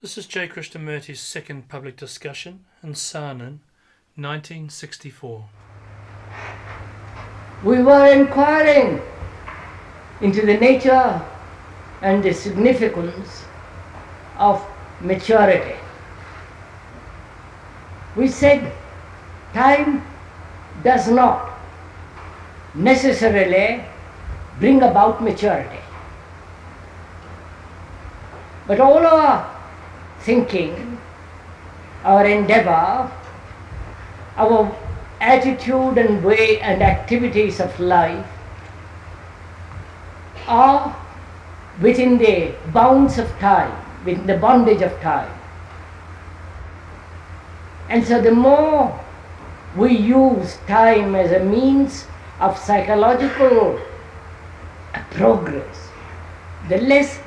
This is J. Krishnamurti's second public discussion in Saanen, 1964. We were inquiring into the nature and the significance of maturity. We said time does not necessarily bring about maturity, but all our thinking, our endeavor, our attitude and way and activities of life are within the bounds of time, within the bondage of time. And so the more we use time as a means of psychological progress, the less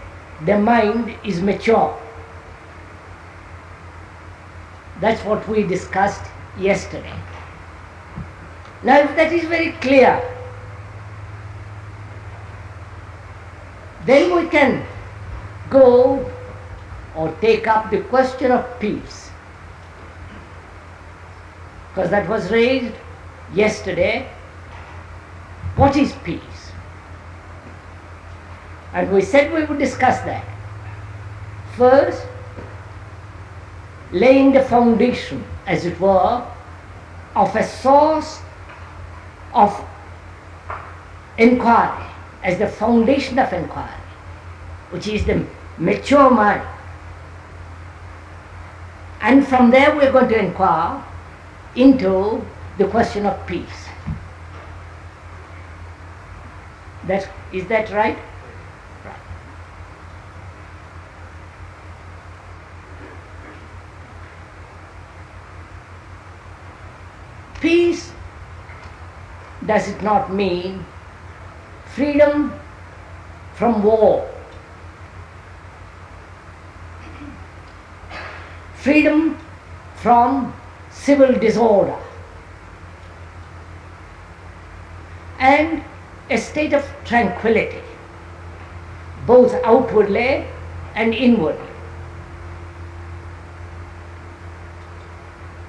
the mind is mature. That's what we discussed yesterday. Now, if that is very clear, then we can go or take up the question of peace, because that was raised yesterday. What is peace? And we said we would discuss that. First, laying the foundation, as it were, of a source of inquiry, as the foundation of inquiry, which is the mature mind. And from there we are going to inquire into the question of peace. Is that right? Peace, does it not mean freedom from war, freedom from civil disorder, and a state of tranquility, both outwardly and inwardly?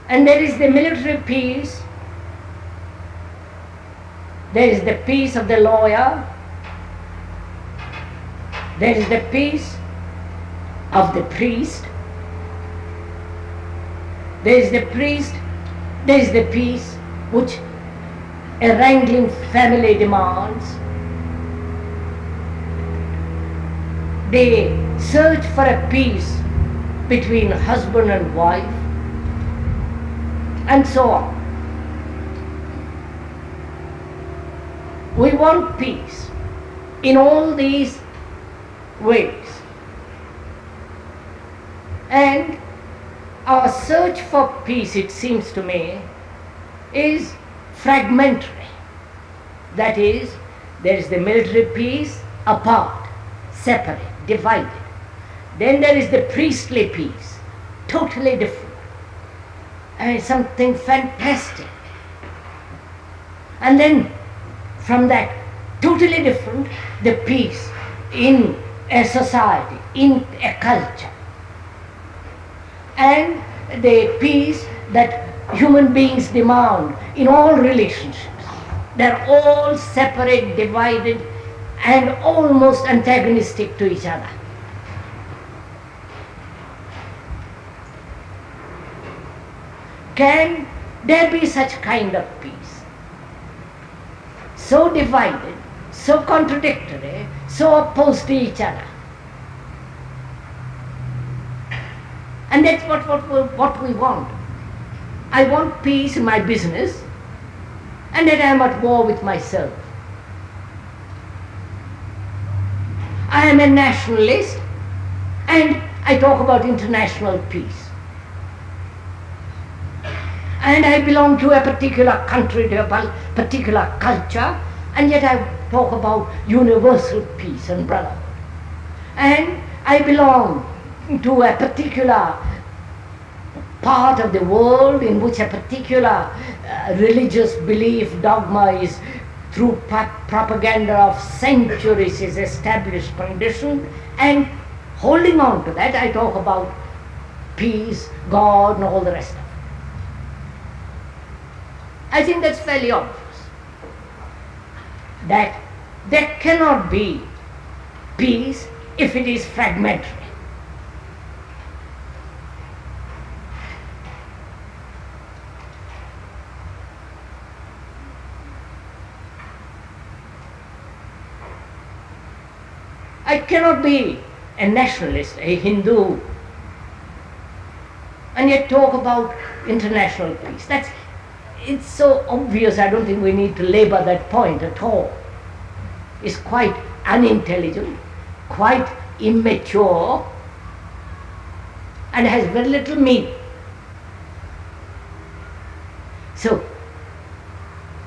And there is the military peace, there is the peace of the lawyer, there is the peace of the priest, there is the peace which a wrangling family demands, the search for a peace between husband and wife, and so on. We want peace in all these ways. And our search for peace, it seems to me, is fragmentary. That is, there is the military peace apart, separate, divided. Then there is the priestly peace, totally different. And something fantastic. And then from that, totally different, the peace in a society, in a culture. And the peace that human beings demand in all relationships. They're all separate, divided, and almost antagonistic to each other. Can there be such kind of peace? So divided, so contradictory, so opposed to each other. And that's what we want. I want peace in my business, and that I am at war with myself. I am a nationalist, and I talk about international peace. And I belong to a particular country, to a particular culture, and yet I talk about universal peace and brotherhood. And I belong to a particular part of the world in which a particular religious belief, dogma is, through propaganda of centuries, is established condition, and holding on to that, I talk about peace, God, and all the rest of it. I think that's fairly obvious. That there cannot be peace if it is fragmentary. I cannot be a nationalist, a Hindu, and yet talk about international peace. It's so obvious, I don't think we need to labor that point at all. It's quite unintelligent, quite immature, and has very little meaning. So,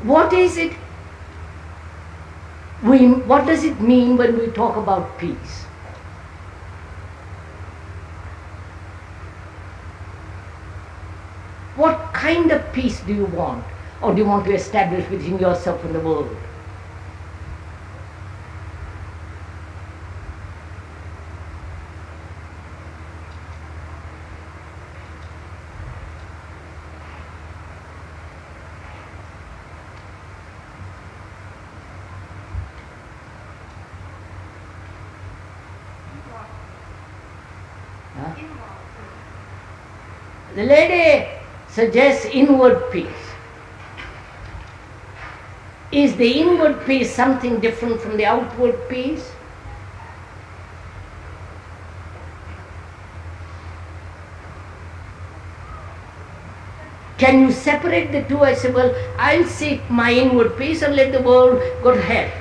what does it mean when we talk about peace? What kind of peace do you want, or do you want to establish within yourself and the world? The lady suggests inward peace. Is the inward peace something different from the outward peace? Can you separate the two? I say, well, I'll seek my inward peace and let the world go to hell.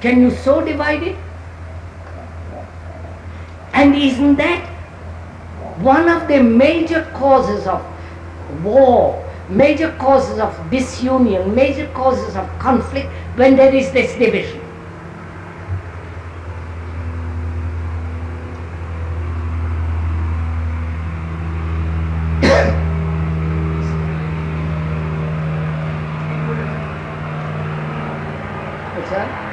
Can you so divide it? And isn't that one of the major causes of war, major causes of disunion, major causes of conflict when there is this division? What's that?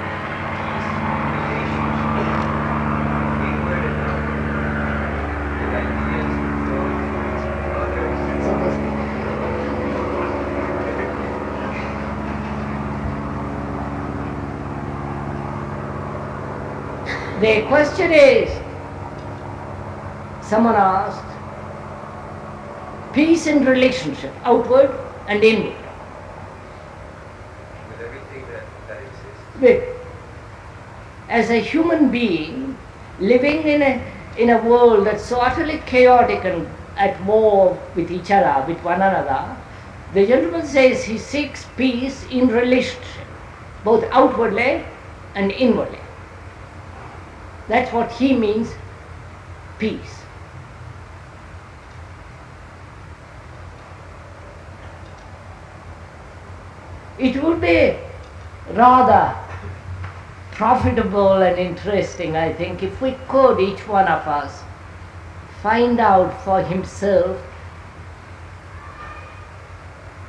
The question is, someone asked, peace in relationship, outward and inward. With everything that exists. As a human being living in a world that's so utterly chaotic and at war with each other, with one another, the gentleman says he seeks peace in relationship, both outwardly and inwardly. That's what he means, peace. It would be rather profitable and interesting, I think, if we could, each one of us, find out for himself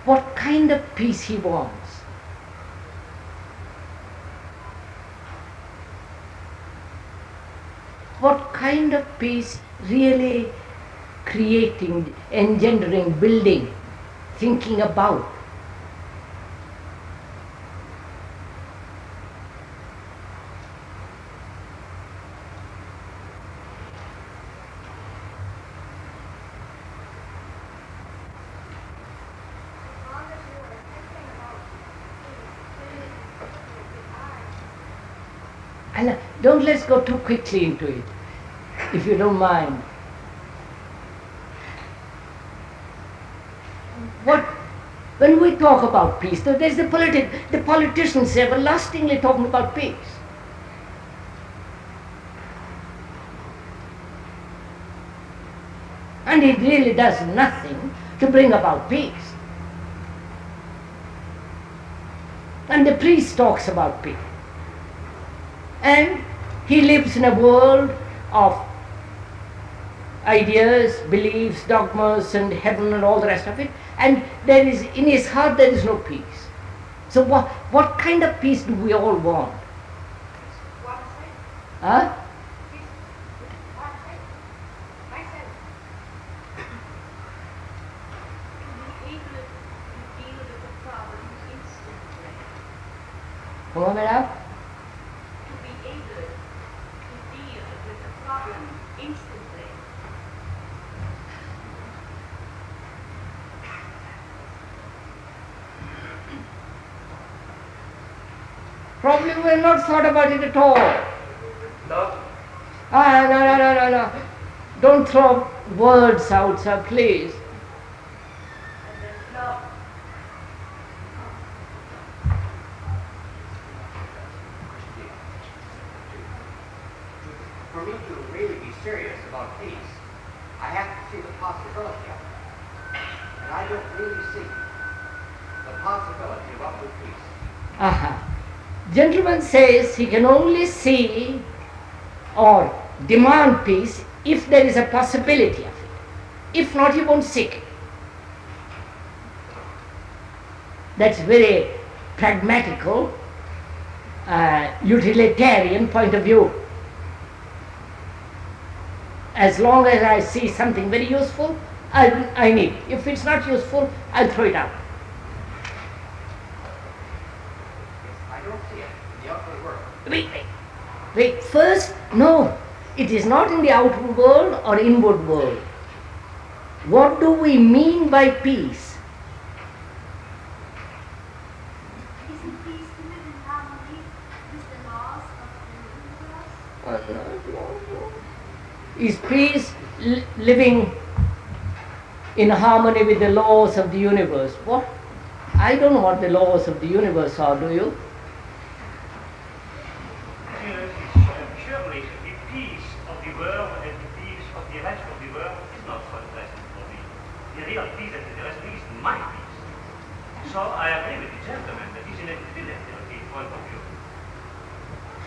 what kind of peace he wants. What kind of peace really creating, engendering, building, thinking about. And let's go too quickly into it, if you don't mind. When we talk about peace, there's the politicians everlastingly talking about peace. And it really does nothing to bring about peace. And the priest talks about peace. And he lives in a world of ideas, beliefs, dogmas, and heaven and all the rest of it. And there is, in his heart, there is no peace. So what kind of peace do we all want? Huh? madam? To be able to deal with the problem instantly. Probably we have not thought about it at all. No. No. Don't throw words out, sir, please. And there's love. For me to really be serious about peace, I have to see the possibility of it. And I don't really see the possibility of upward peace. Gentleman says he can only see or demand peace if there is a possibility of it. If not, he won't seek it. That's very pragmatical, utilitarian point of view. As long as I see something very useful, I need it. If it's not useful, I'll throw it out. I don't see it in the outward world. Wait. First, no. It is not in the outward world or inward world. What do we mean by peace? Isn't peace to live in harmony with the laws of the universe? Is peace living in harmony with the laws of the universe? What? I don't know what the laws of the universe are, do you? Surely the peace of the world and the peace of the rest of the world is not so present for me. The real peace that the rest is my peace. So I agree with the gentleman that is in a philanthropy point of view.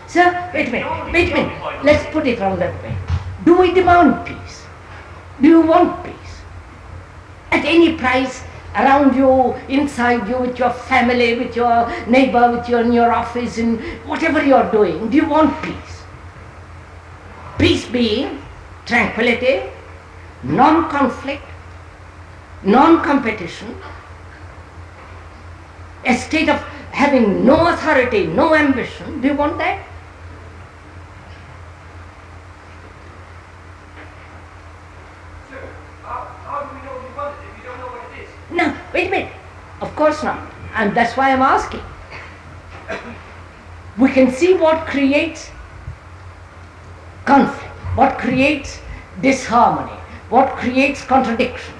Sir, wait a minute. Let's put it round that way. Do we demand peace? Do you want peace? At any price, around you, inside you, with your family, with your neighbor, with your in your office, in whatever you are doing, do you want peace? Peace being tranquility, non-conflict, non-competition, a state of having no authority, no ambition. Do you want that? Sir, how do we know we want it if we don't know what it is? No, wait a minute. Of course not. And that's why I'm asking. We can see what creates conflict, what creates disharmony, what creates contradiction.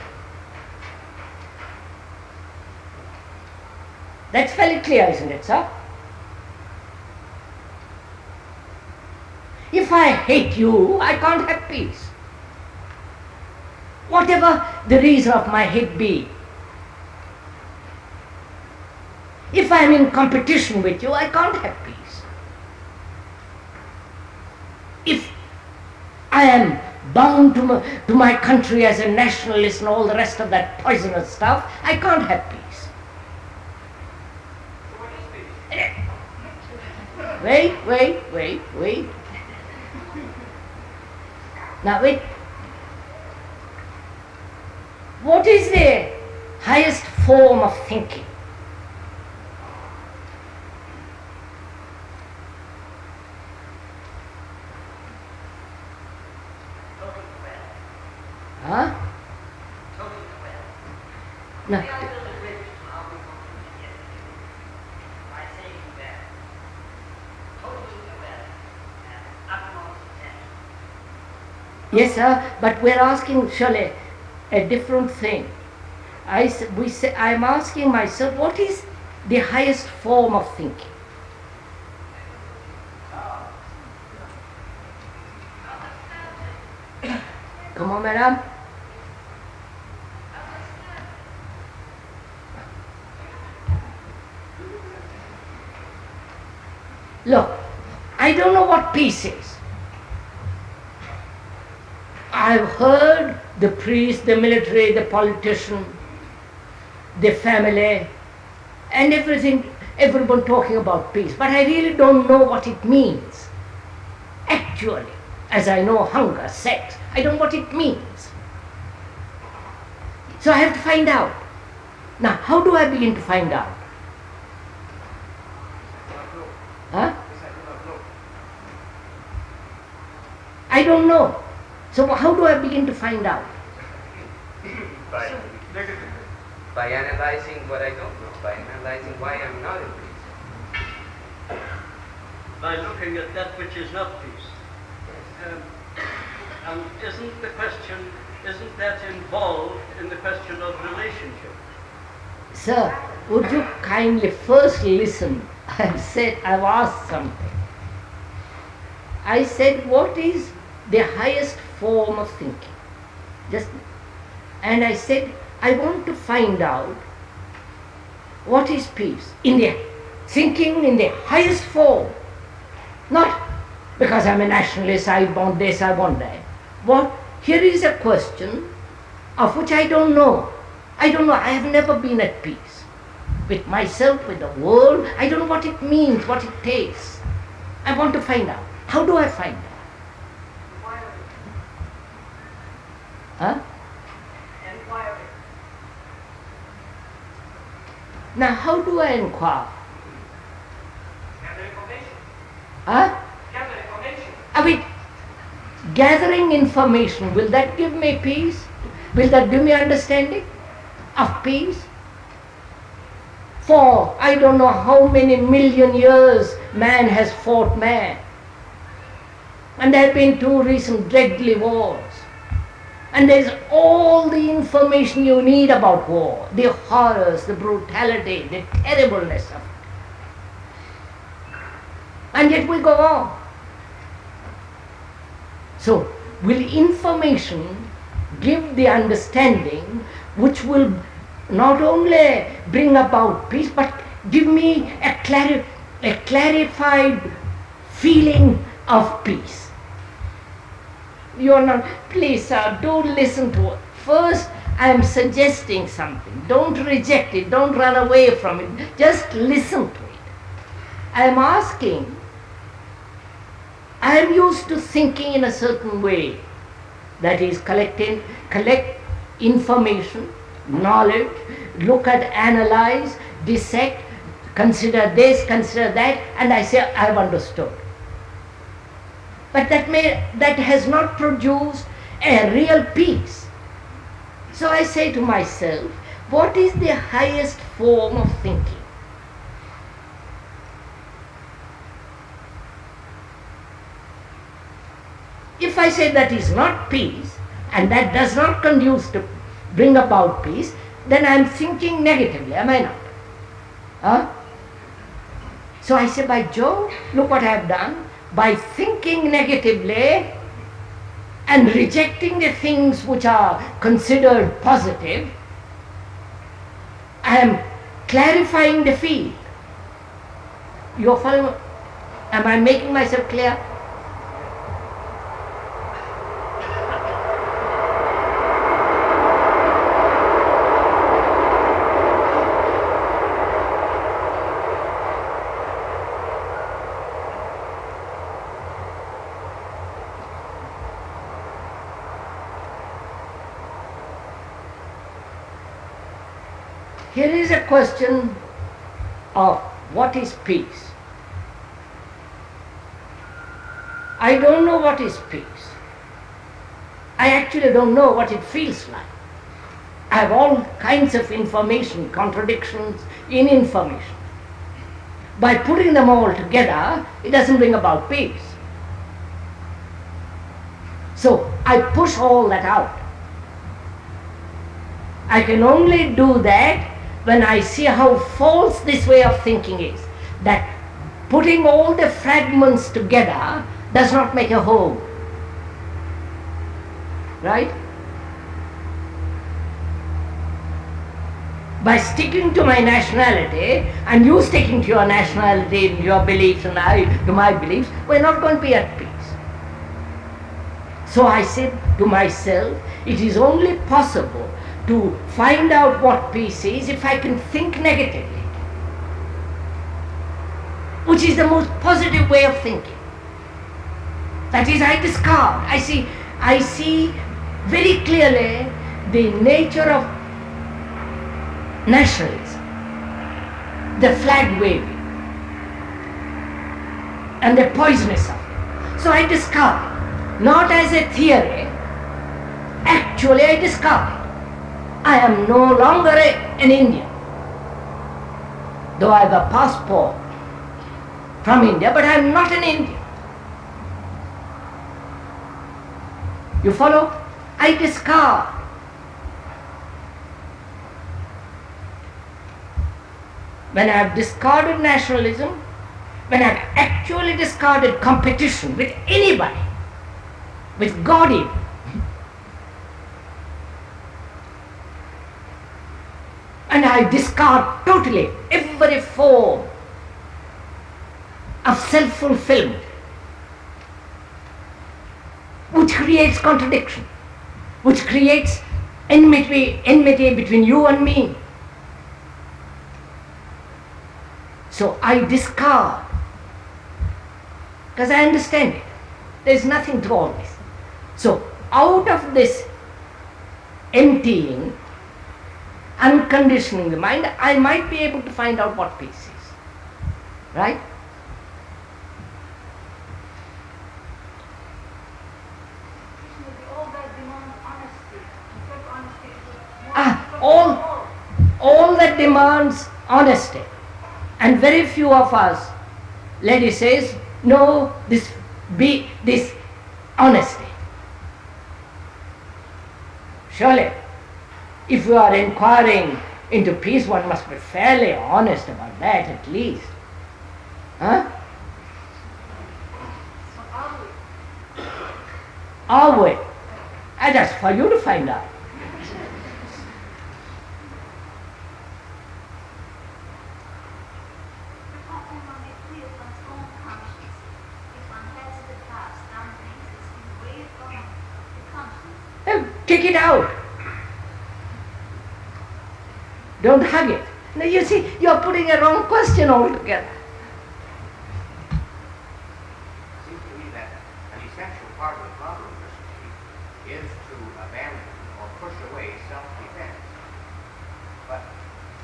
That's fairly clear, isn't it, sir? If I hate you, I can't have peace. Whatever the reason of my hate be. If I am in competition with you, I can't have peace. If I am bound to my country as a nationalist and all the rest of that poisonous stuff, I can't have peace. So what is peace? Wait. Now wait. What is the highest form of thinking? Total well. Huh? Total well. No. We are building a bridge to how we concluded yesterday by saying that total well and utmost attention. Yes, sir, but we're asking surely a different thing. I'm asking myself, what is the highest form of thinking? Come on, madam. Look, I don't know what peace is. I've heard the priest, the military, the politician, the family, and everyone talking about peace. But I really don't know what it means. Actually, as I know hunger, sex, I don't know what it means. So I have to find out. Now, how do I begin to find out? I don't know. So how do I begin to find out? By, By analyzing what I don't know, by analyzing why I'm not in peace. By looking at that which is not peace. And isn't that involved in the question of relationship? Sir, would you kindly first listen? I've asked something. I said, what is the highest form of thinking? And I said, I want to find out what is peace in the thinking in the highest form. Not because I'm a nationalist, I want this, I want that. Here is a question of which I don't know. I have never been at peace with myself, with the world. I don't know what it means, what it takes. I want to find out. How do I find out? Huh? Inquiry. Now how do I inquire? Gather information. Huh? Gather information. I mean, gathering information, will that give me peace? Will that give me understanding of peace? For I don't know how many million years man has fought man. And there have been 2 recent deadly wars. And there is all the information you need about war, the horrors, the brutality, the terribleness of it. And yet we go on. So, will information give the understanding which will not only bring about peace, but give me a clarified feeling of peace? You are not, please sir, don't listen to it. First, I am suggesting something. Don't reject it, don't run away from it. Just listen to it. I am asking, I am used to thinking in a certain way. That is, collect information, knowledge, look at, analyze, dissect, consider this, consider that, and I say, I have understood. But that has not produced a real peace. So I say to myself, what is the highest form of thinking? If I say that is not peace, and that does not conduce to bring about peace, then I am thinking negatively, am I not? Huh? So I say, by Jove, look what I have done. By thinking negatively and rejecting the things which are considered positive, I am clarifying the field. You are following? Am I making myself clear? Here is a question of what is peace. I don't know what is peace. I actually don't know what it feels like. I have all kinds of information, contradictions in information. By putting them all together, it doesn't bring about peace. So I push all that out. I can only do that when I see how false this way of thinking is, that putting all the fragments together does not make a whole. Right? By sticking to my nationality, and you sticking to your nationality, your beliefs, and I to my beliefs, we're not going to be at peace. So I said to myself, it is only possible to find out what peace is if I can think negatively, which is the most positive way of thinking. That is, I discard. I see very clearly the nature of nationalism, the flag waving, and the poisonous of it. So I discard. not as a theory. Actually, I discovered I am no longer an Indian, though I have a passport from India, but I am not an Indian. You follow? I discovered. When I have discarded nationalism, when I have actually discarded competition with anybody, with God even, and I discard totally every form of self-fulfillment, which creates contradiction, which creates enmity between you and me. So I discard, because I understand it. There is nothing to all this. So out of this emptying, unconditioning the mind, I might be able to find out what peace is. Right? All that demands honesty. In fact, honesty is All that demands honesty. And very few of us, lady says, no, this honesty. Surely, if you are inquiring into peace, one must be fairly honest about that at least. Huh? So are we? Are we? And that's for you to find out. How can one be free of one's own conscience if one has in the past done things that seem way beyond the conscience? Kick it out. Don't hug it. Now you see, you're putting a wrong question altogether. It seems to me that an essential part of the problem of Christianity is to abandon or push away self-defense. But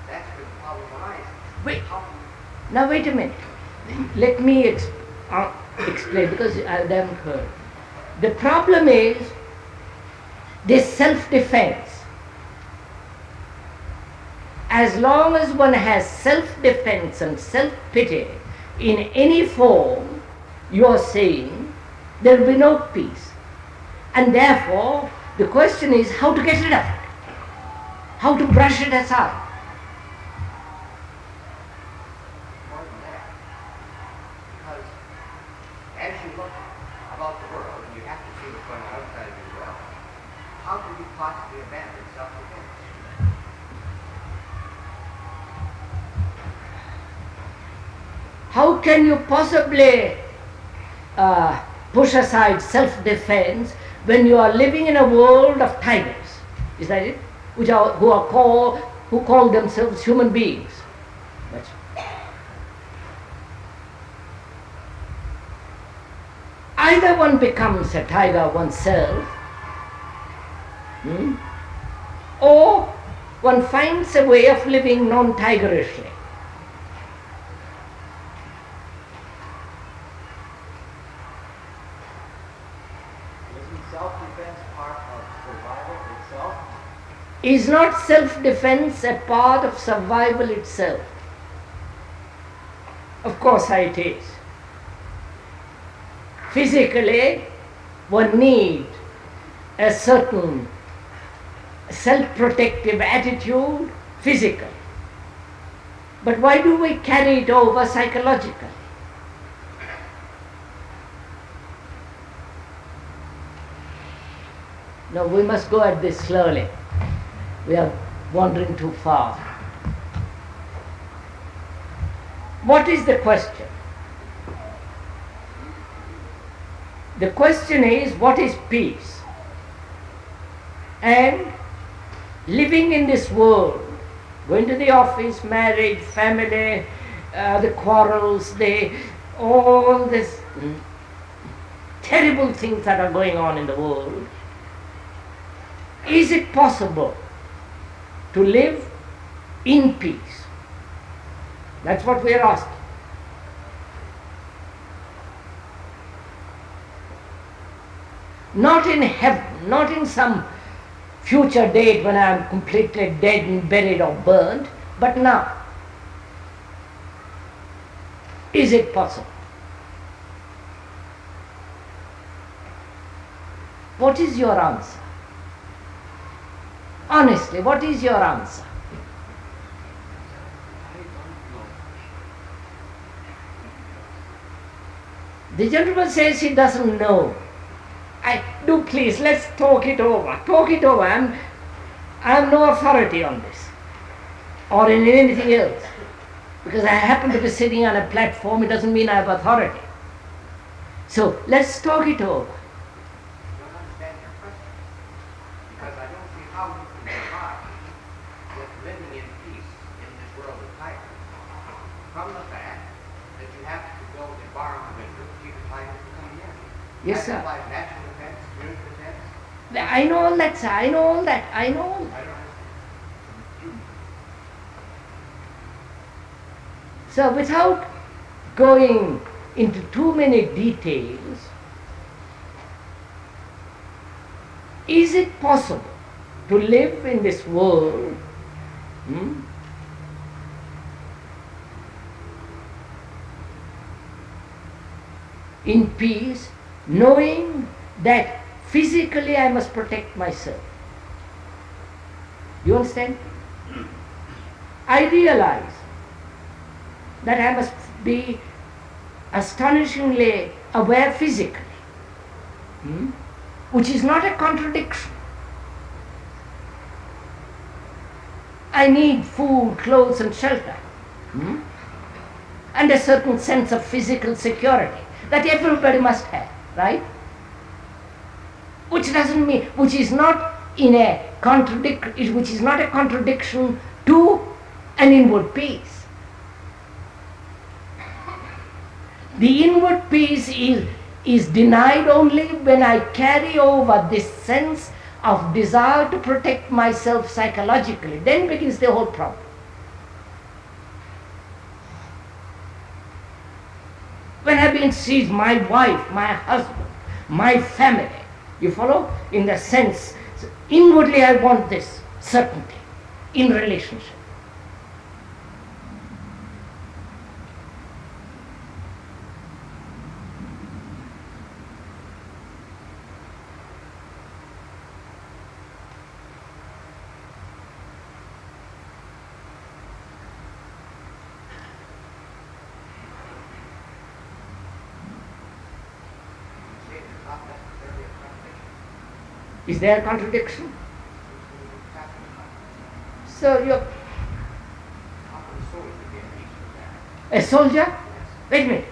that's where the problem arises. Wait. How can Now wait a minute. Let me explain, because I haven't heard. The problem is this self-defense. As long as one has self-defense and self-pity in any form, you are saying there will be no peace. And therefore, the question is how to get rid of it, how to brush it aside. more than that? Because as you look about the world, and you have to see what's going on outside of you as well, how can you possibly abandon self-defense? How can you possibly push aside self-defense when you are living in a world of tigers? Is that it? Who call themselves human beings. That's either one becomes a tiger oneself, or one finds a way of living non-tigerishly. Isn't self-defense part of survival itself? Is not self-defense a part of survival itself? Of course it is. Physically, one needs a certain self-protective attitude physically. But why do we carry it over psychologically? No, we must go at this slowly. We are wandering too far. What is the question? The question is, what is peace? And living in this world, going to the office, marriage, family, the quarrels, all these terrible things that are going on in the world, is it possible to live in peace? That's what we are asking. not in heaven, not in some future date when I am completely dead and buried or burned, but now. Is it possible? What is your answer? Honestly, what is your answer? The gentleman says he doesn't know. Do please, let's talk it over. Talk it over. I'm no authority on this or in anything else. Because I happen to be sitting on a platform, it doesn't mean I have authority. So let's talk it over. I don't understand your question. Because I don't see how you can survive with living in peace in this world of tyrants from the fact that you have to build a bar on the window to keep the tyrants from coming in. Yes, sir. That implies national defense, community defense. I know all that, sir. I know all that. I know all I that. don't understand. So without going into too many details, is it possible to live in this world in peace, knowing that physically I must protect myself? You understand? I realize that I must be astonishingly aware physically, which is not a contradiction. I need food, clothes and shelter, and a certain sense of physical security that everybody must have, right? Which doesn't mean, which is not a contradiction to an inward peace. The inward peace is denied only when I carry over this sense of desire to protect myself psychologically. Then begins the whole problem. When I've been seized, my wife, my husband, my family, you follow? In the sense, inwardly I want this certainty in relationship. Is there a contradiction? So you're a soldier? Wait a minute.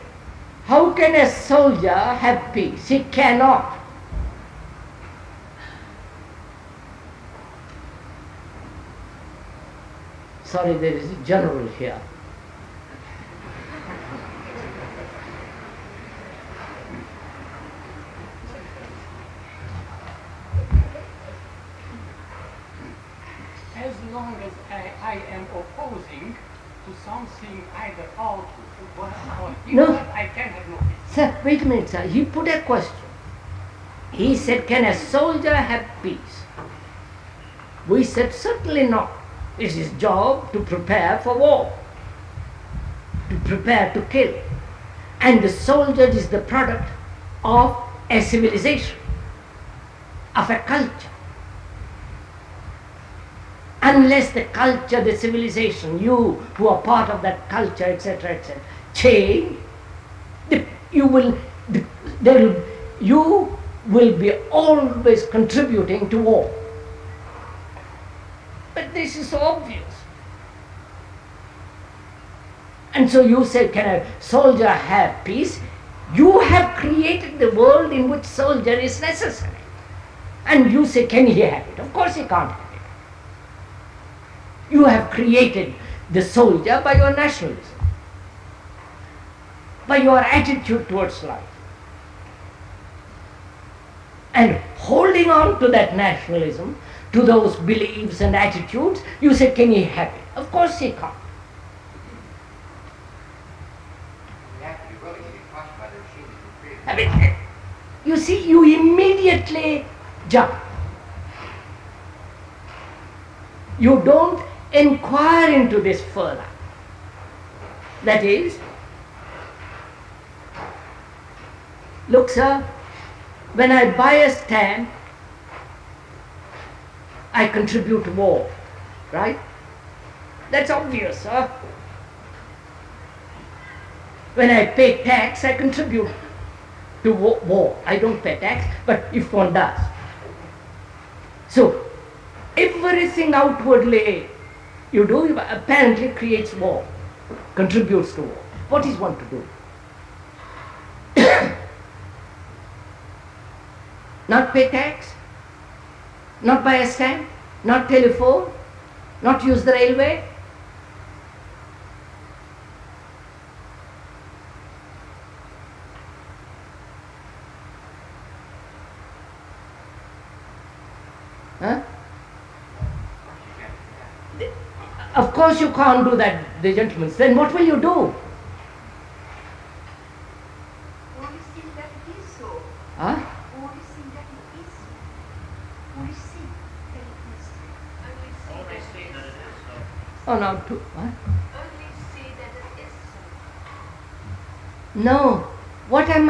How can a soldier have peace? He cannot. Sorry, there is a general here. As long as I am opposing to something either out or No. I can have no peace. Sir, wait a minute, sir. He put a question. He said, can a soldier have peace? We said, certainly not. It's his job to prepare for war, to prepare to kill. And the soldier is the product of a civilization, of a culture. Unless the culture, the civilization, you who are part of that culture, etc., change, you will be always contributing to war. But this is so obvious. And so you say, can a soldier have peace? You have created the world in which soldier is necessary. And you say, can he have it? Of course he can't have it. You have created the soldier by your nationalism, by your attitude towards life. And holding on to that nationalism, to those beliefs and attitudes, you say, can he have it? Of course he can't. You have to be willing to be crushed by the machine that you created. I mean, You see, you immediately jump. You don't inquire into this further. That is, look sir, when I buy a stamp, I contribute to war, right? That's obvious, sir. When I pay tax, I contribute to war. I don't pay tax, but if one does. So, everything outwardly you do apparently creates war, contributes to war. What is one to do? Not pay tax, not buy a stamp, not telephone, not use the railway. Huh? Of course you can't do that, the gentlemen. Then what will you do? Well, you think that it is so. Huh? Well, you think that it is so. Well, you think that it is so. Only say that it is so. Oh, no, what? Only say that it is so. No. What am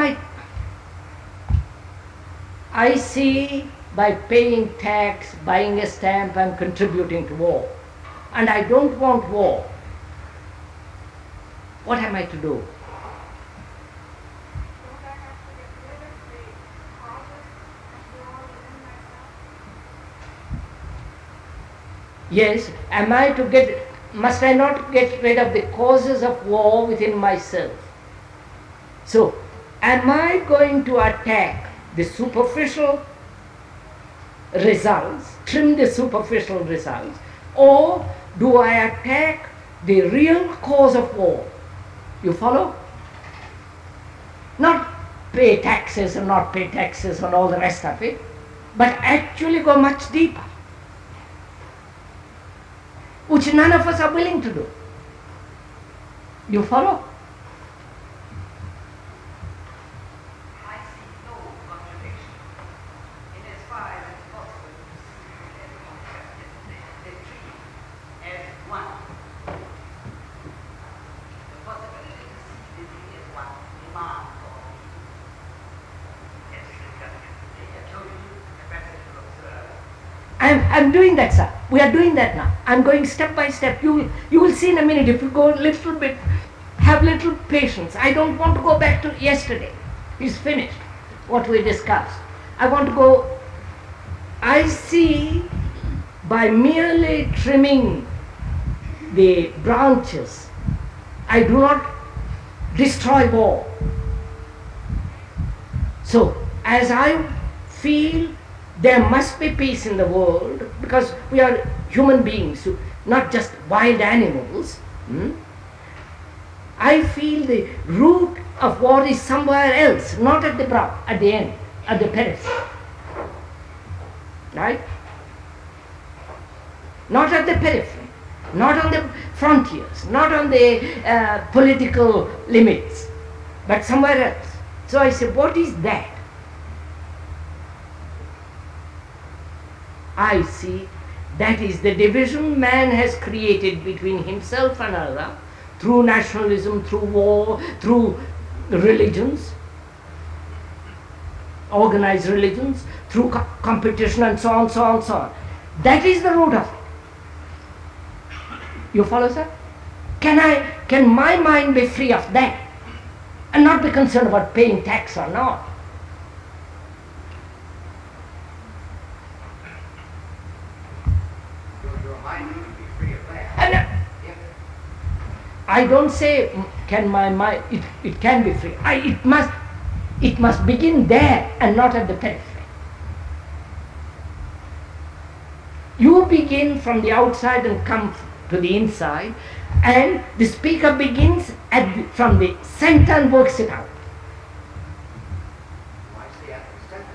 I see by paying tax, buying a stamp, I'm contributing to war. And I don't want war. What am I to do? Yes, must I not get rid of the causes of war within myself? So, am I going to attack the superficial results, trim the superficial results, or do I attack the real cause of war? You follow? Not pay taxes and not pay taxes and all the rest of it, but actually go much deeper, which none of us are willing to do. You follow? I see no contradiction in as far as it's possible to see everyone the tree as one. The possibility to see the tree as one demands all. Yes, I told you the passage to observe. I'm doing that, sir. We are doing that now. I'm going step by step. You will see in a minute. If you go a little bit, have little patience. I don't want to go back to yesterday. It's finished, what we discussed. I want to go. I see by merely trimming the branches, I do not destroy war. So, as I feel there must be peace in the world, because we are human beings, not just wild animals. I feel the root of war is somewhere else, not at the brow, at the end, at the periphery. Right? Not at the periphery, not on the frontiers, not on the political limits, but somewhere else. So I say, what is that? I see that is the division man has created between himself and another through nationalism, through war, through religions, organized religions, through competition and so on, so on, so on. That is the root of it. You follow, sir? Can my mind be free of that and not be concerned about paying tax or not? Your mind can be free of that. I don't say can my mind, it can be free. It must begin there and not at the periphery. You begin from the outside and come to the inside, and the speaker begins from the center and works it out. I say at the center,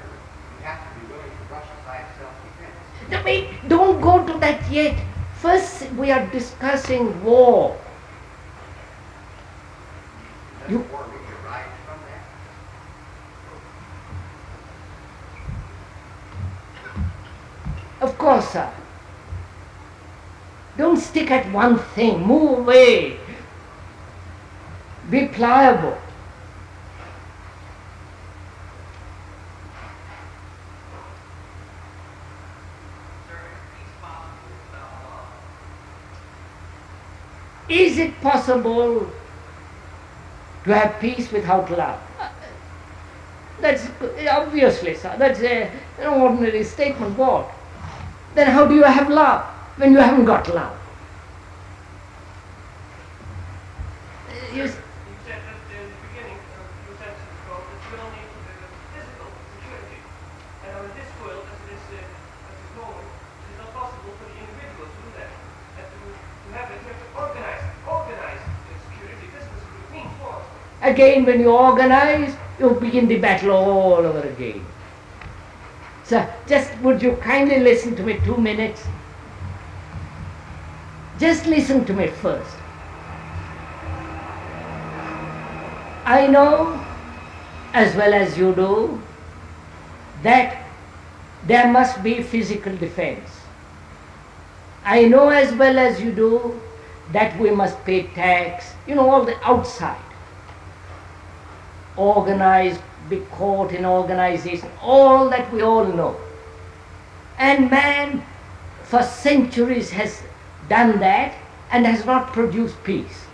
you have to be willing to brush aside self-defense. No, wait, don't go to that yet. First, we are discussing war. Does war really arise from Of course, sir. Don't stick at one thing. Move away. Be pliable. Is it possible to have peace without love? That's obviously, sir. That's an ordinary statement. What? Then how do you have love when you haven't got love? You You said at the beginning, a few sentences ago, that we all need physical security. And in this world, as it is known, it is not possible for the individual to do that. And to have it, you have to organize security, physical security, means what? Again, when you organize, you begin the battle all over again. So, just would you kindly listen to me 2 minutes? Just listen to me first. I know, as well as you do, that there must be physical defense. I know as well as you do that we must pay tax, all the outside. Organized, be caught in organization, all that we all know. And man for centuries has done that and has not produced peace.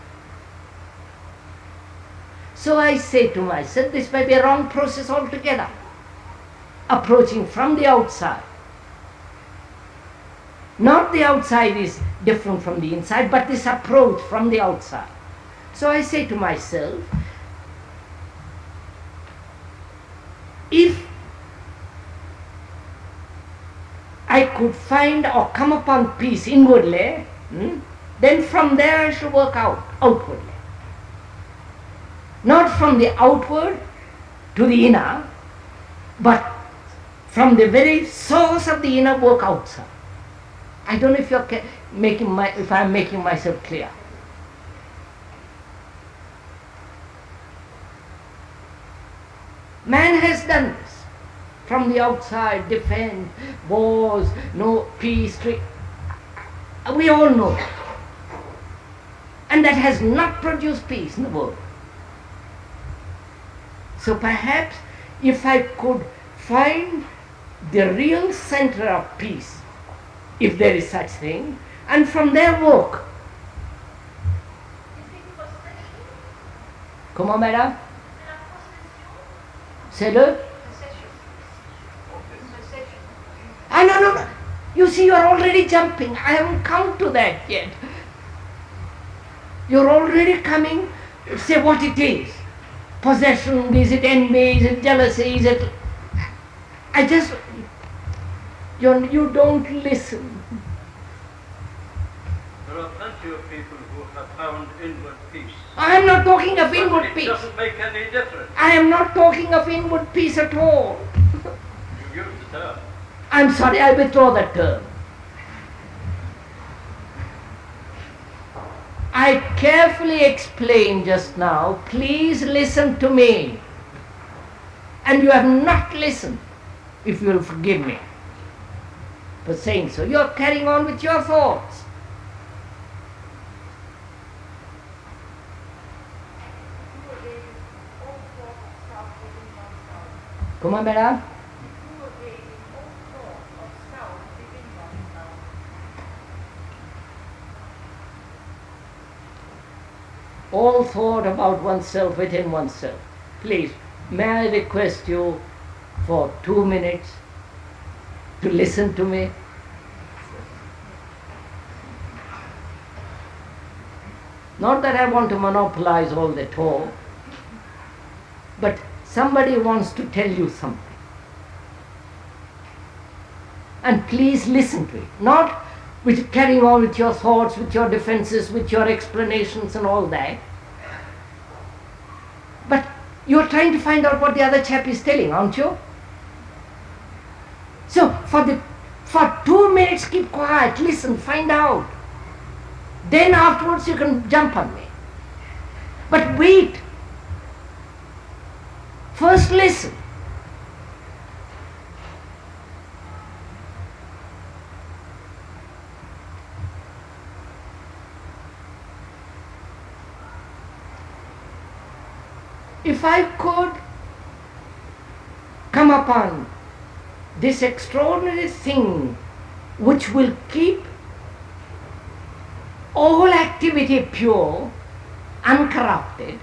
So I say to myself, this may be a wrong process altogether, approaching from the outside. Not the outside is different from the inside, but this approach from the outside. So I say to myself, if I could find or come upon peace inwardly, then from there I shall work outwardly. Not from the outward to the inner, but from the very source of the inner work outside. I don't know if if I'm making myself clear. Man has done this. From the outside, defense, wars, no peace. We all know that. And that has not produced peace in the world. So perhaps if I could find the real center of peace, if there is such thing, and from there walk. Comment, madame? C'est le? Ah, no. You see, you're already jumping. I haven't come to that yet. You're already coming, say what it is. Possession, is it envy, is it jealousy, is it... You don't listen. There are plenty of people who have found inward peace. I am not talking of inward It peace. doesn't make any difference. I am not talking of inward peace at all. You use the term. I'm sorry, I withdraw that term. I carefully explained just now, please listen to me. And you have not listened, if you will forgive me for saying so. You are carrying on with your thoughts. Come on, madam. All thought about oneself within oneself. Please, may I request you for 2 minutes to listen to me? Not that I want to monopolize all the talk, but somebody wants to tell you something. And please listen to it. Not with carrying on with your thoughts, with your defenses, with your explanations and all that. But you're trying to find out what the other chap is telling, aren't you? So for 2 minutes keep quiet, listen, find out. Then afterwards you can jump on me. But wait. First listen. if I could come upon this extraordinary thing which will keep all activity pure, uncorrupted,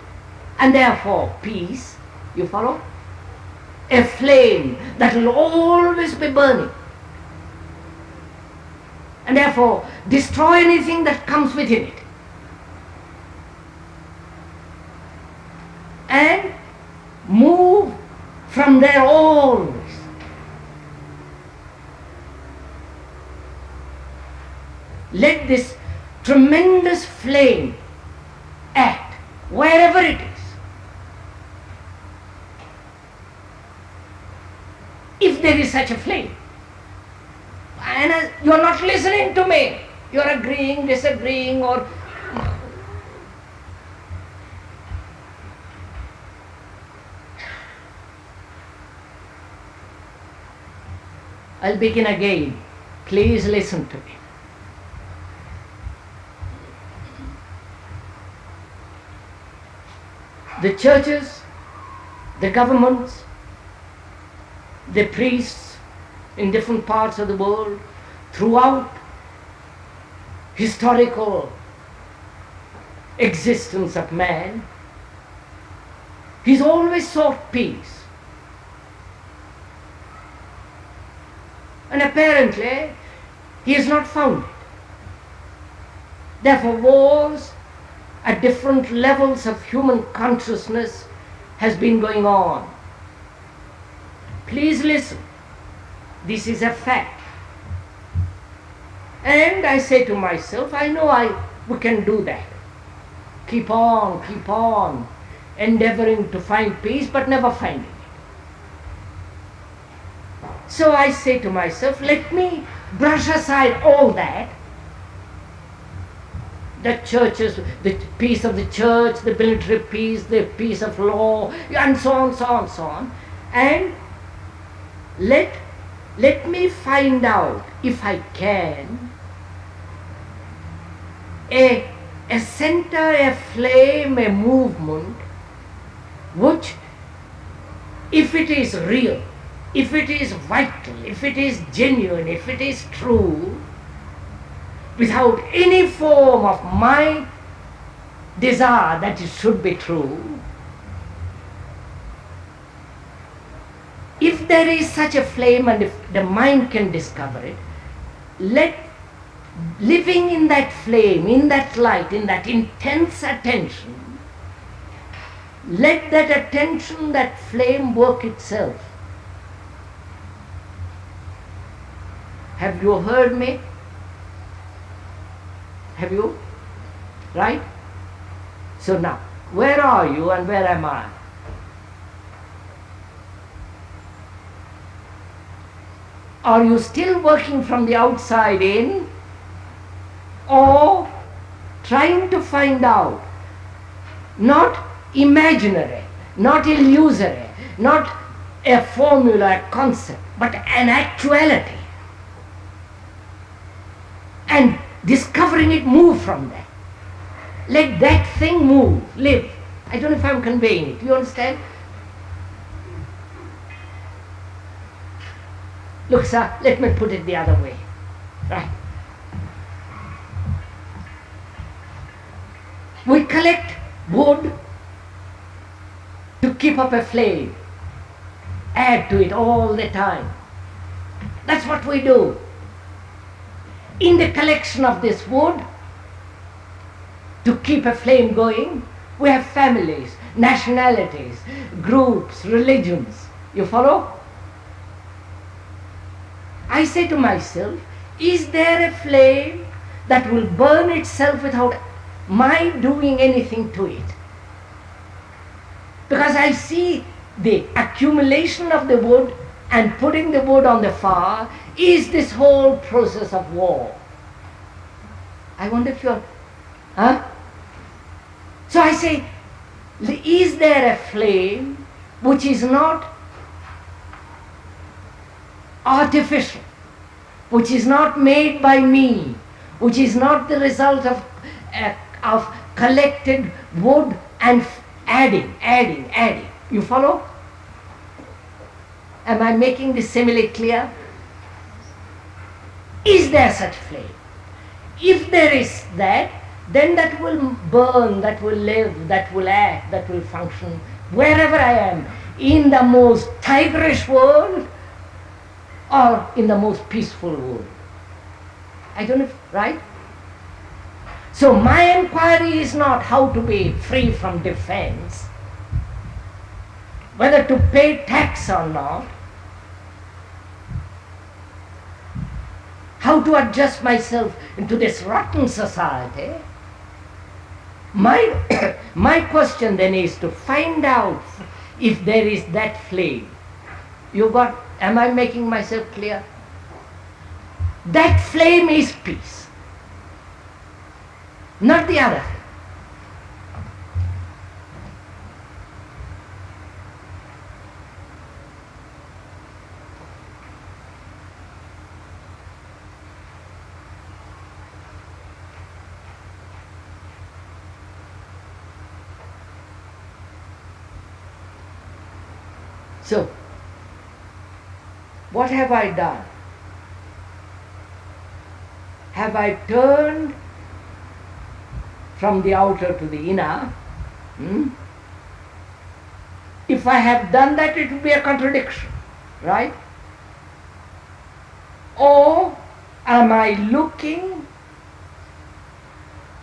and therefore peace, you follow? A flame that will always be burning, and therefore destroy anything that comes within it, and move from there always. Let this tremendous flame act wherever it is. If there is such a flame. And you are not listening to me. You are agreeing, disagreeing, or I'll begin again. Please listen to me. The churches, the governments, the priests in different parts of the world, throughout historical existence of man, he's always sought peace. And apparently, he has not found it. Therefore, wars at different levels of human consciousness has been going on. Please listen. This is a fact. And I say to myself, I know we can do that. Keep on endeavoring to find peace, but never finding it. So I say to myself, let me brush aside all that. The churches, the peace of the church, the military peace, the peace of law, and so on. And let me find out, if I can, a center, a flame, a movement, which, if it is real, if it is vital, if it is genuine, if it is true, without any form of my desire that it should be true, if there is such a flame and if the mind can discover it, let living in that flame, in that light, in that intense attention, let that attention, that flame work itself. Have you heard me? Have you? Right? So now, where are you and where am I? Are you still working from the outside in, or trying to find out, not imaginary, not illusory, not a formula, a concept, but an actuality, and discovering it, move from that. Let that thing move, live. I don't know if I'm conveying it. You understand? Look, sir, let me put it the other way. Right? We collect wood to keep up a flame, add to it all the time. That's what we do. In the collection of this wood, to keep a flame going, we have families, nationalities, groups, religions. You follow? I say to myself, is there a flame that will burn itself without my doing anything to it? Because I see the accumulation of the wood and putting the wood on the fire is this whole process of war. I wonder if you're, So I say, is there a flame which is not artificial, which is not made by me, which is not the result of collected wood and adding. You follow? Am I making this simile clear? Is there such flame? If there is that, then that will burn, that will live, that will act, that will function wherever I am, in the most tigerish world or in the most peaceful world. I don't know, right? So my inquiry is not how to be free from defense, whether to pay tax or not, how to adjust myself into this rotten society. My question then is to find out if there is that flame. Am I making myself clear? That flame is peace, not the other thing. So, what have I done? Have I turned from the outer to the inner? If I have done that, it will be a contradiction, right? Or am I looking,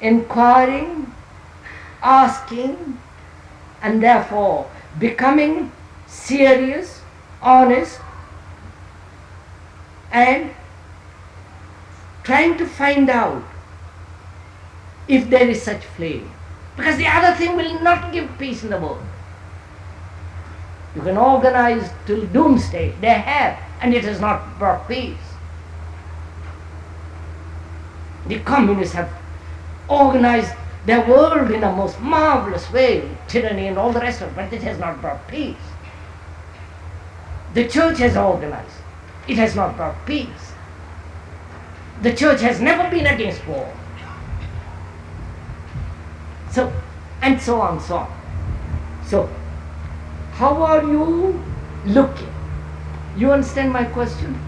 inquiring, asking, and therefore becoming serious, honest, and trying to find out if there is such flame? Because the other thing will not give peace in the world. You can organize till doomsday, they have, and it has not brought peace. The communists have organized their world in a most marvelous way, tyranny and all the rest of it, but it has not brought peace. The church has organized. It has not brought peace. The church has never been against war. So, and so on, so on. So, how are you looking? You understand my question?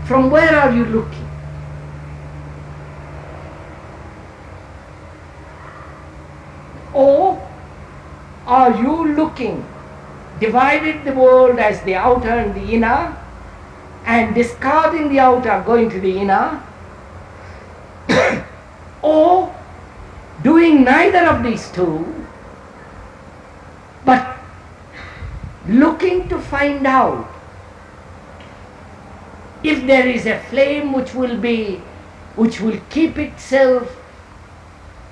From where are you looking? Or are you looking, divided the world as the outer and the inner, and discarding the outer, going to the inner, or doing neither of these two, but looking to find out if there is a flame which will keep itself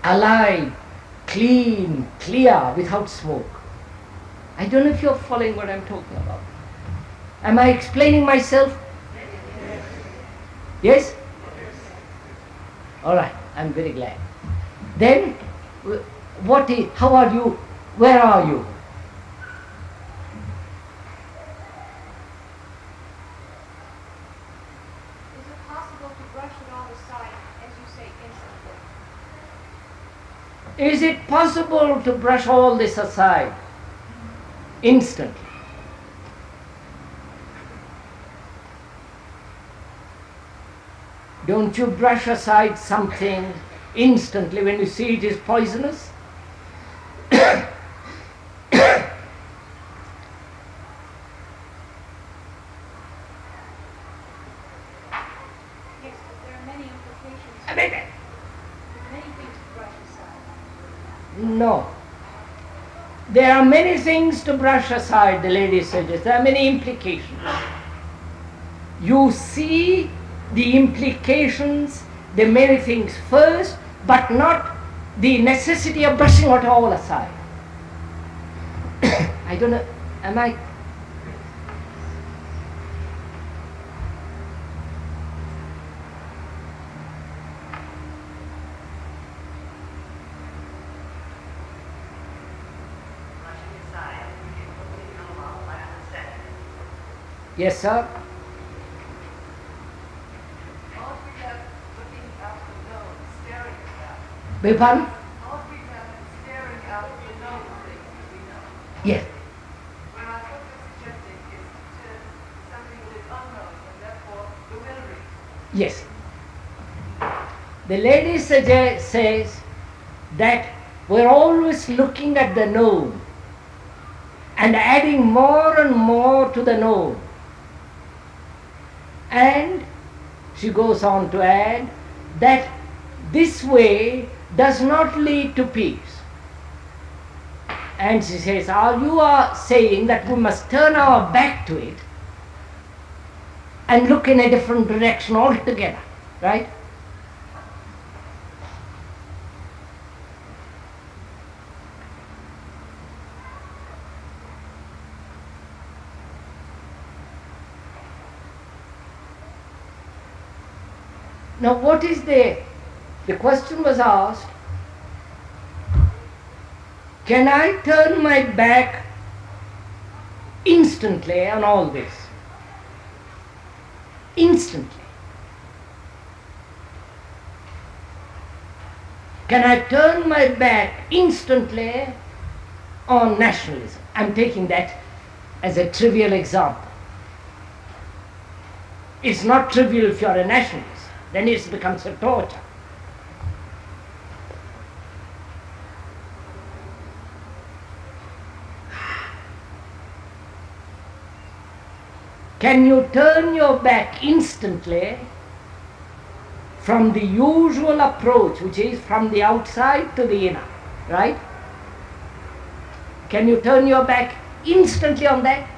alive, clean, clear, without smoke. I don't know if you're following what I'm talking about. Am I explaining myself? Yes? All right, I'm very glad. Then, how are you, where are you? Is it possible to brush it all aside, as you say, instantly? Is it possible to brush all this aside instantly? Don't you brush aside something instantly when you see it is poisonous? Yes, but there are many implications. There are many things to brush aside. No. There are many things to brush aside, the lady suggests. There are many implications. You see the implications, the many things first, but not the necessity of brushing it all aside. I don't know, am I? Brushing aside, you can come along by understanding. Yes, sir? Looking out the nose, staring at that. Beg pardon? All we have is staring Yes. When I thought of suggesting is to something that is unknown and therefore bewildering. Yes. The lady says that we're always looking at the known and adding more and more to the known. And she goes on to add that this way does not lead to peace. And she says, you are saying that we must turn our back to it and look in a different direction altogether, right? Now what is the question was asked, can I turn my back instantly on all this? Instantly. Can I turn my back instantly on nationalism? I'm taking that as a trivial example. It's not trivial if you're a nationalist. Then it becomes a torture. Can you turn your back instantly from the usual approach, which is from the outside to the inner, right? Can you turn your back instantly on that?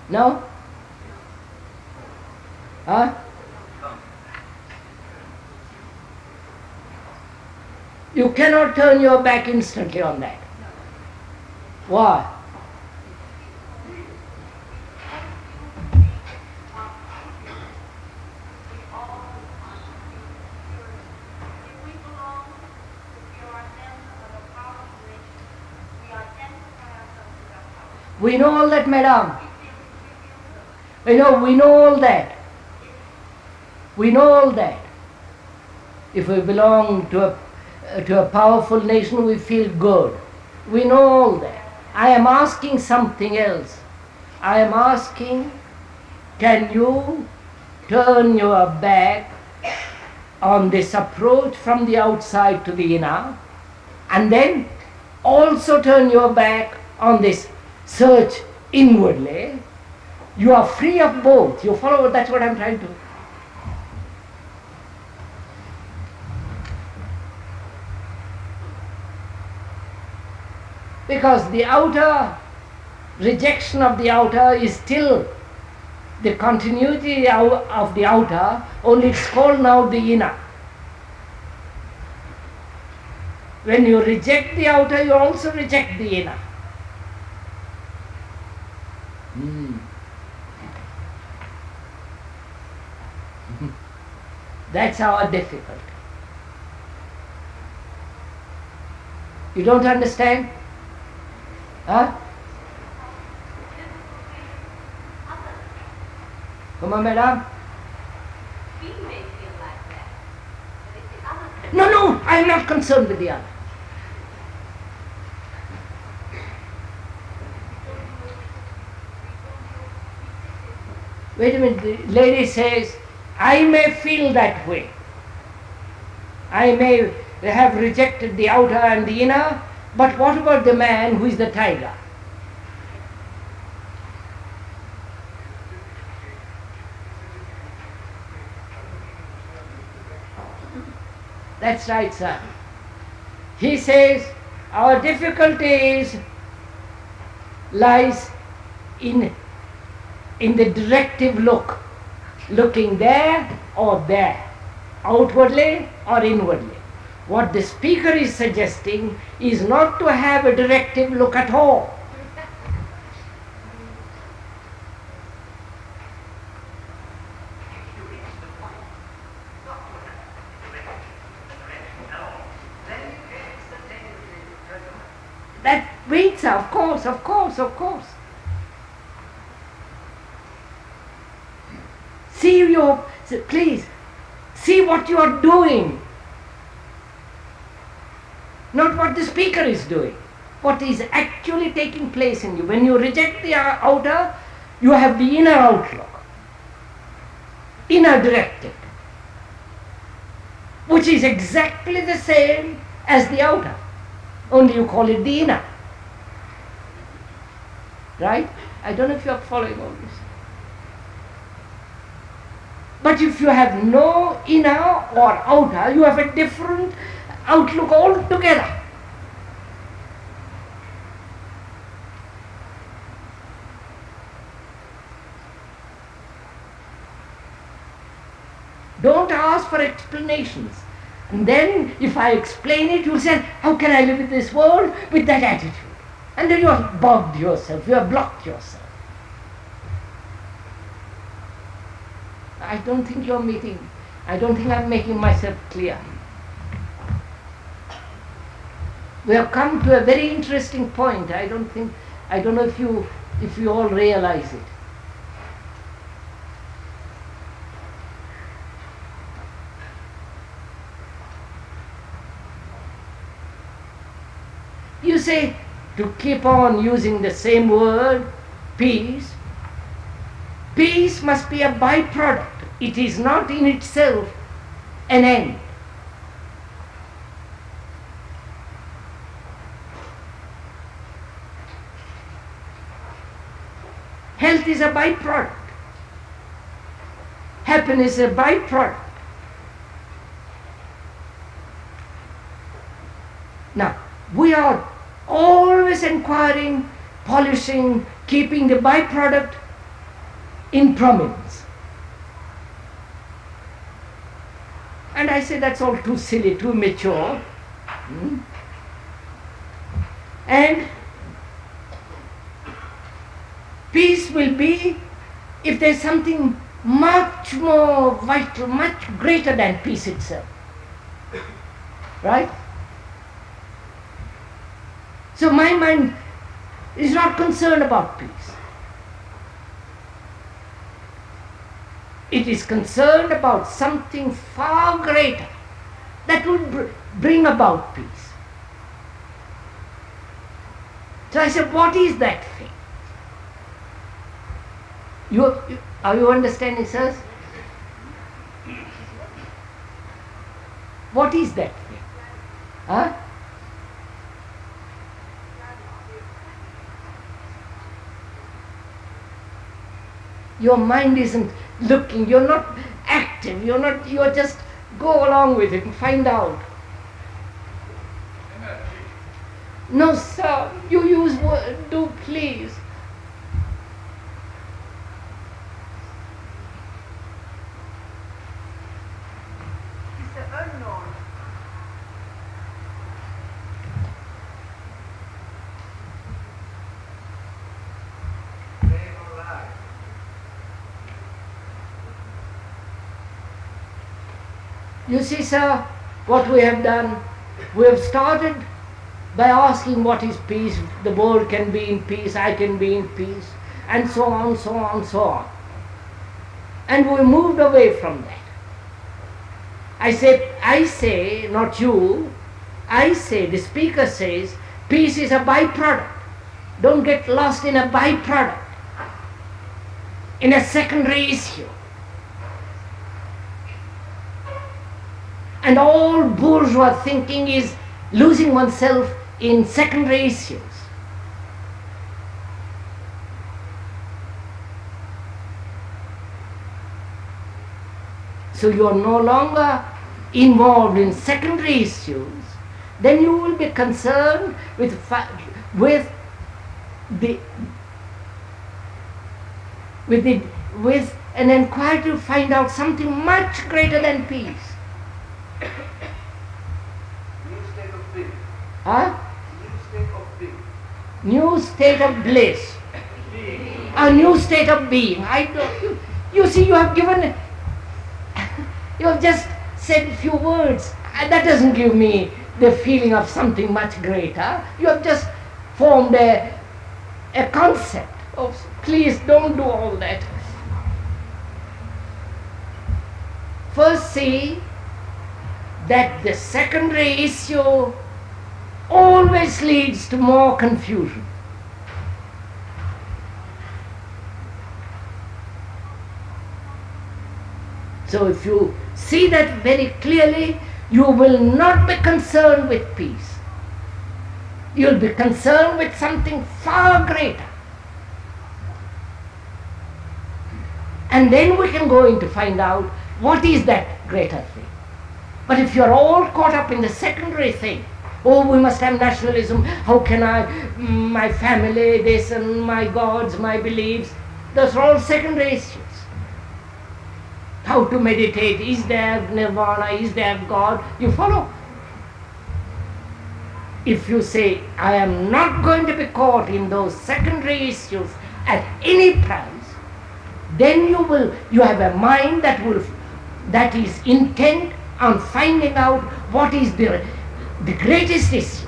No? Huh? You cannot turn your back instantly on that. Why? We know all that, madam. We know all that. We know all that. If we belong to a powerful nation, we feel good. We know all that. I am asking something else. I am asking, can you turn your back on this approach from the outside to the inner, and then also turn your back on this search inwardly? You are free of both. You follow? That's what I'm trying to. Because the outer, rejection of the outer is still the continuity of the outer, only it's called now the inner. When you reject the outer, you also reject the inner. That's our difficulty. You don't understand? Huh? Come on, madam. We may feel like that, but if the other No, I am not concerned with the other. Wait a minute, the lady says, I may feel that way. I may have rejected the outer and the inner, but what about the man who is the tiger? That's right, sir. He says, our difficulty lies in the directive look, looking there or there, outwardly or inwardly. What the speaker is suggesting is not to have a directive look at all. That waits, of course. Please, see what you are doing. not what the speaker is doing, what is actually taking place in you. When you reject the outer, you have the inner outlook, inner directed, which is exactly the same as the outer, only you call it the inner. Right? I don't know if you are following all this. But if you have no inner or outer, you have a different outlook altogether. Don't ask for explanations. And then if I explain it, you'll say, how can I live in this world with that attitude? And then you have bogged yourself, you have blocked yourself. I don't think I don't think I'm making myself clear. We have come to a very interesting point. I don't know if you all realize it. You say, to keep on using the same word, peace. Peace must be a byproduct. It is not in itself an end. Health is a byproduct. Happiness is a byproduct. Now, we are always inquiring, polishing, keeping the byproduct in prominence. And I say that's all too silly, too mature. And peace will be if there's something much more vital, much greater than peace itself. Right? So my mind is not concerned about peace. It is concerned about something far greater that will bring about peace. So I said, what is that thing? Are you understanding, sirs? What is that thing? Huh? Your mind isn't looking, you're not active, you're just go along with it and find out. No, sir, you use word, do please. It's the unknown. You see, sir, what we have done, we have started by asking what is peace, the world can be in peace, I can be in peace, and so on, so on, so on. And we moved away from that. I say, not you, I say, the speaker says, peace is a byproduct. Don't get lost in a byproduct, in a secondary issue. And all bourgeois thinking is losing oneself in secondary issues. So you are no longer involved in secondary issues, then you will be concerned with an inquiry to find out something much greater than peace. New state of being. Huh? New state of being. New state of bliss. A new state of being. You see, you have just said a few words. That doesn't give me the feeling of something much greater. You have just formed a concept of, please don't do all that. First see that the secondary issue always leads to more confusion. So if you see that very clearly, you will not be concerned with peace. You'll be concerned with something far greater. And then we can go in to find out what is that greater thing. But if you're all caught up in the secondary thing, oh, we must have nationalism, how can I, my family, this and my gods, my beliefs, those are all secondary issues. How to meditate, is there nirvana, is there God, you follow? If you say, I am not going to be caught in those secondary issues at any price, then you have a mind that is intent on finding out what is the greatest issue.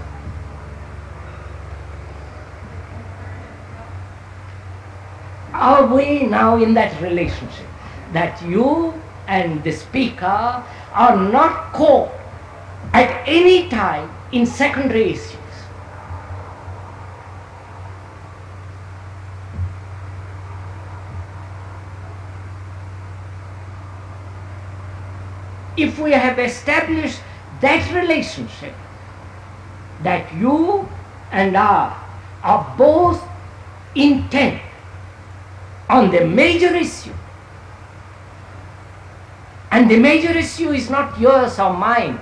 Are we now in that relationship that you and the speaker are not caught at any time in secondary issues? If we have established that relationship, that you and I are both intent on the major issue, and the major issue is not yours or mine,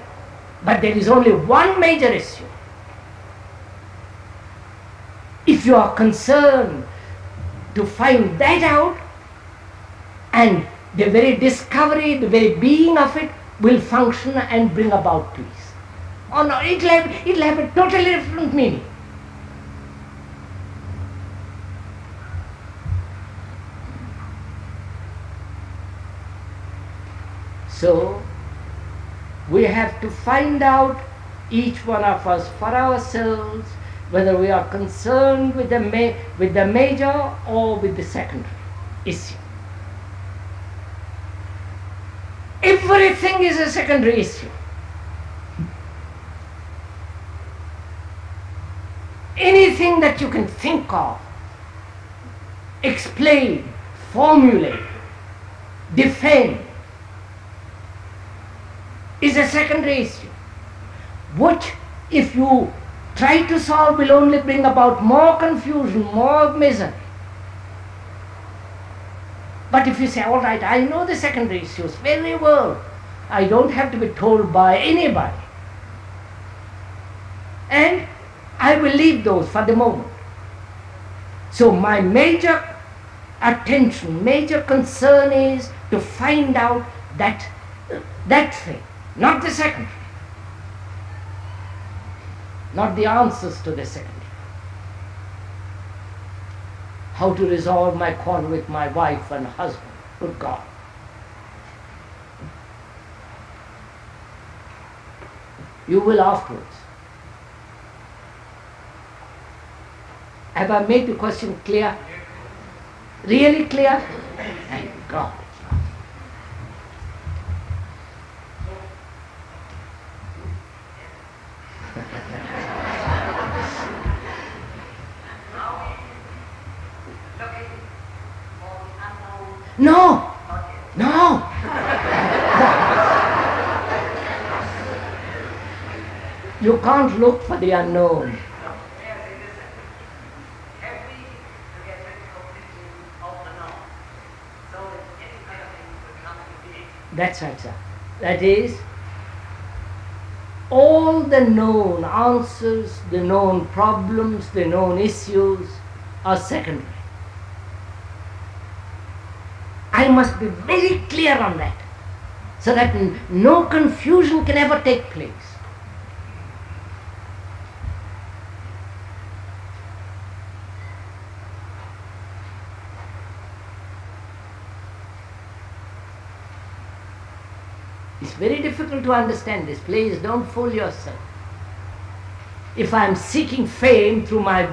but there is only one major issue. If you are concerned to find that out, and the very discovery, the very being of it will function and bring about peace. Or no, it'll have a totally different meaning. So, we have to find out, each one of us for ourselves, whether we are concerned with the major or with the secondary issue. Everything is a secondary issue. Anything that you can think of, explain, formulate, defend, is a secondary issue, which if you try to solve will only bring about more confusion, more misery. But if you say, all right, I know the secondary issues very well, I don't have to be told by anybody, and I will leave those for the moment. So my major attention, major concern is to find out that thing, not the secondary, not the answers to the secondary. How to resolve my quarrel with my wife and husband. Good God. You will afterwards. Have I made the question clear? Really clear? Thank God. No, no. You can't look for the unknown. That's right, sir. That is, all the known answers, the known problems, the known issues are secondary. I must be very clear on that, so that no confusion can ever take place. It's very difficult to understand this. Please don't fool yourself. If I am seeking fame through my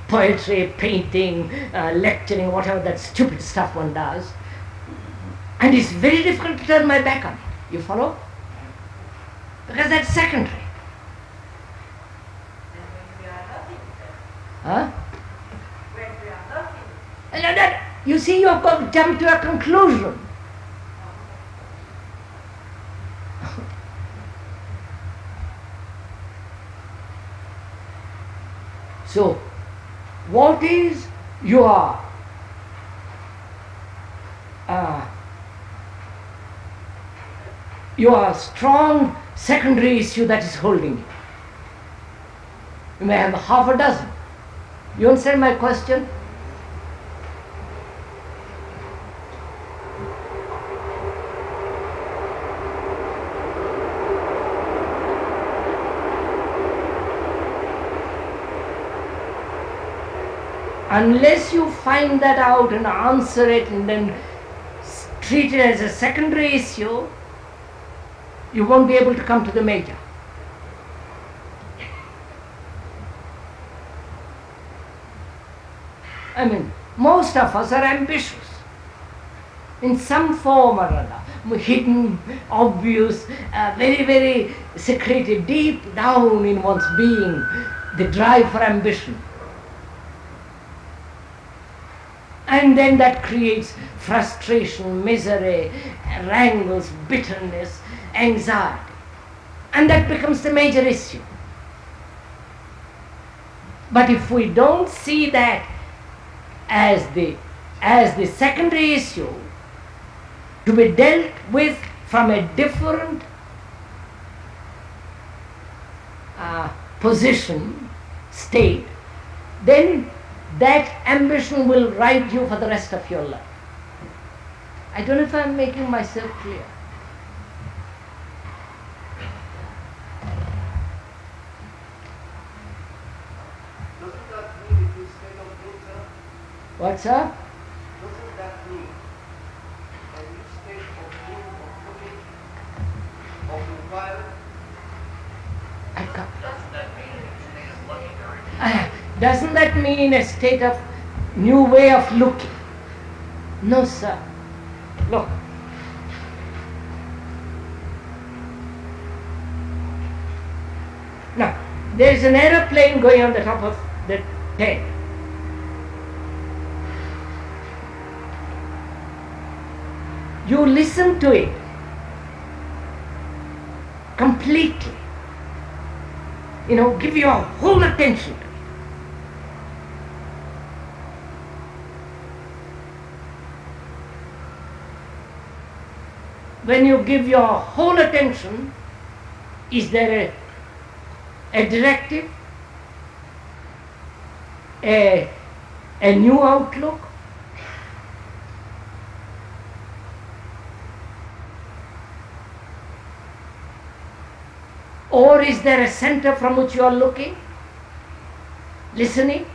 poetry, painting, lecturing, whatever that stupid stuff one does, and it's very difficult to turn my back on it. You follow? Because that's secondary. Huh? When we are looking, You see, you've got to jump to a conclusion. So, what is your strong secondary issue that is holding you? You may have half a dozen. You understand my question? Unless you find that out and answer it and then treat it as a secondary issue, you won't be able to come to the major. I mean, most of us are ambitious in some form or other, hidden, obvious, very, very secretive, deep down in one's being, the drive for ambition. And then that creates frustration, misery, wrangles, bitterness, anxiety. And that becomes the major issue. But if we don't see that as the secondary issue to be dealt with from a different position, state, then that ambition will ride you for the rest of your life. I don't know if I'm making myself clear. Doesn't that mean it is state of nature? What's up? Doesn't that mean a new state of being, of looking, of environment? I can't. Doesn't that mean a new state of looking or Doesn't that mean a state of new way of looking? No, sir. Look. Now, there is an aeroplane going on the top of the tent. You listen to it completely. Give your whole attention to it. When you give your whole attention, is there a directive, a new outlook? Or is there a center from which you are looking, listening?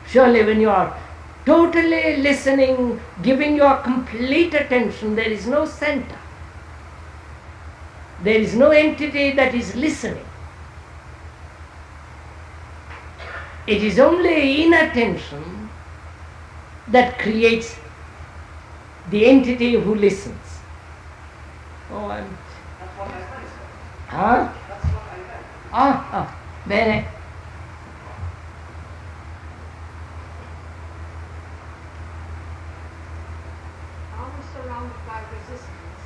Surely when you are totally listening, giving your complete attention, there is no center. There is no entity that is listening. It is only inattention that creates the entity who listens. Oh, That's what I meant, sir. Huh? That's what I meant. Bene. are we surrounded by resistance?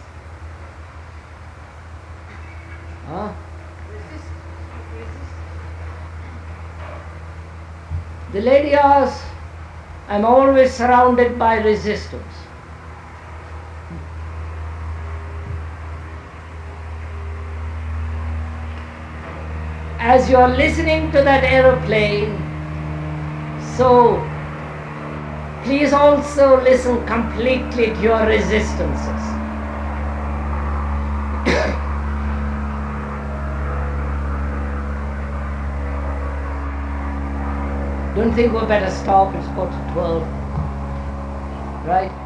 Resistance. The lady asks, I'm always surrounded by resistance. As you are listening to that aeroplane, so please also listen completely to your resistances. Don't think we better stop, it's 12, right?